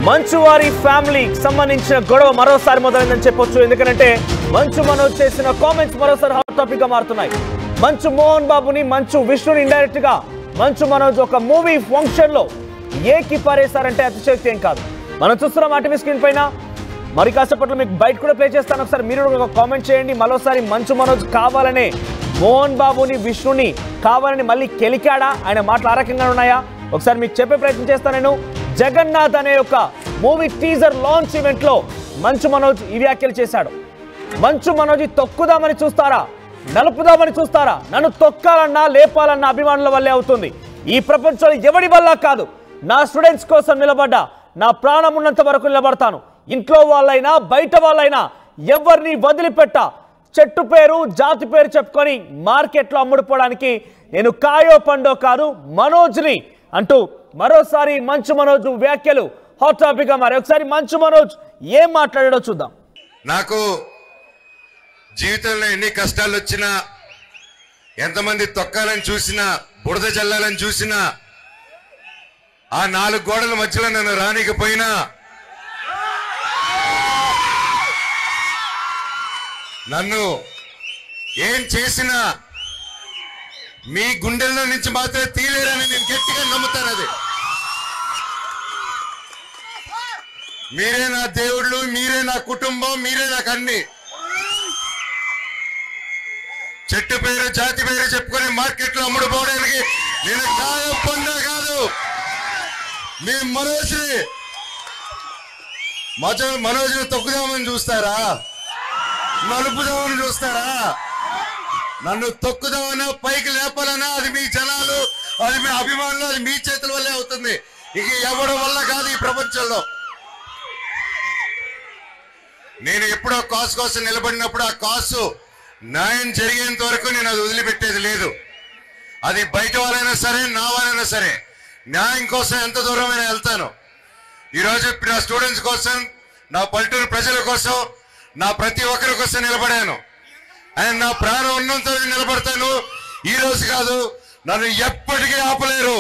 మంచువారి ఫ్యామిలీకి సంబంధించిన గొడవ మరోసారి మొదలైందని చెప్పొచ్చు. ఎందుకంటే మంచు మనోజ్ చేసిన కామెంట్స్ మరోసారి హాట్ టాపిక్ గా మారుతున్నాయి. మంచు మోహన్ బాబుని, మంచు విష్ణుని ఇండైరెక్ట్ గా మంచు మనోజ్ ఒక మూవీ ఫంక్షన్ లో ఏకి పారేశారంటే అతిశయోక్తి ఏం కాదు. మనం చూస్తున్నాం ఆర్టీవీ స్క్రీన్ పైన. మరి కాసేపట్లో మీకు బయట కూడా ప్లే చేస్తాను. ఒకసారి మీరు ఒక కామెంట్ చేయండి. మరోసారి మంచు మనోజ్ కావాలనే మోహన్ బాబుని, విష్ణుని కావాలని మళ్ళీ కెలికాడా? ఆయన మాటలు ఆ రకంగా ఉన్నాయా? ఒకసారి మీకు చెప్పే ప్రయత్నం చేస్తాను. నేను జగన్నాథ్ అనే ఒక మూవీ టీజర్ లాంచ్ ఈవెంట్ లో మంచు మనోజ్ ఈ వ్యాఖ్యలు చేశాడు. మంచు మనోజ్ తొక్కుదామని చూస్తారా, నలుపుదామని చూస్తారా? నన్ను తొక్కాలన్నా లేపాలన్నా అభిమానుల వల్లే అవుతుంది. ఈ ప్రపంచంలో ఎవడి వల్ల కాదు. నా స్టూడెంట్స్ కోసం నిలబడ్డా, నా ప్రాణం ఉన్నంత వరకు నిలబడతాను. ఇంట్లో వాళ్ళైనా బయట వాళ్ళైనా ఎవరిని వదిలిపెట్ట. చెట్టు పేరు జాతి పేరు చెప్పుకొని మార్కెట్లో అమ్ముడుపోవడానికి నేను కాయో పండో కాదు, మనోజ్ని అంటూ మరోసారి మంచు మనోజ్ వ్యాఖ్యలు హాట్ టాపిక్ గా మారి. ఒకసారి మంచు మనోజ్ ఏం మాట్లాడాడో చూద్దాం. నాకు జీవితంలో ఎన్ని కష్టాలు వచ్చినా, ఎంతమంది తొక్కాలని చూసినా, బురద జల్లాలని చూసినా, ఆ 4 గోడల మధ్యలో నన్ను రానికపోయినా, నన్ను ఏం చేసినా మీ గుండెల్లో నుంచి మాత్రమే తీలేరని నేను గట్టిగా నమ్ముతాను. అది మీరే నా దేవుళ్ళు, మీరే నా కుటుంబం, మీరే నాకు అన్ని. చెట్టు పేరు జాతి పేరు చెప్పుకొని మార్కెట్లో అమ్ముడుపోవడానికి నేను కాయం పొందా కాదు. మీ మనోజ్ని తొక్కుదామని చూస్తారా, నలుపుదామని చూస్తారా? నన్ను తొక్కుదామన్నా పైకి లేపాలన్నా అది మీ జనాలు, అది మీ అభిమానులు, అది మీ చేతుల వల్లే అవుతుంది. ఇక ఎవరి వల్ల కాదు ఈ ప్రపంచంలో. నేను ఎప్పుడో కాసు కోసం నిలబడినప్పుడు ఆ కాసు న్యాయం జరిగేంత వరకు నేను అది వదిలిపెట్టేది లేదు. అది బయట వాళ్ళైనా సరే, నా వాళ్ళైనా సరే, న్యాయం కోసం ఎంత దూరమైనా వెళ్తాను. ఈరోజు నా స్టూడెంట్స్ కోసం, నా పల్లెటూరు ప్రజల కోసం, నా ప్రతి ఒక్కరి కోసం నిలబడాను. అండ్ నా ప్రాణం ఉన్నంత నిలబడతాను. ఈ రోజు కాదు, నన్ను ఎప్పటికీ ఆపలేరు.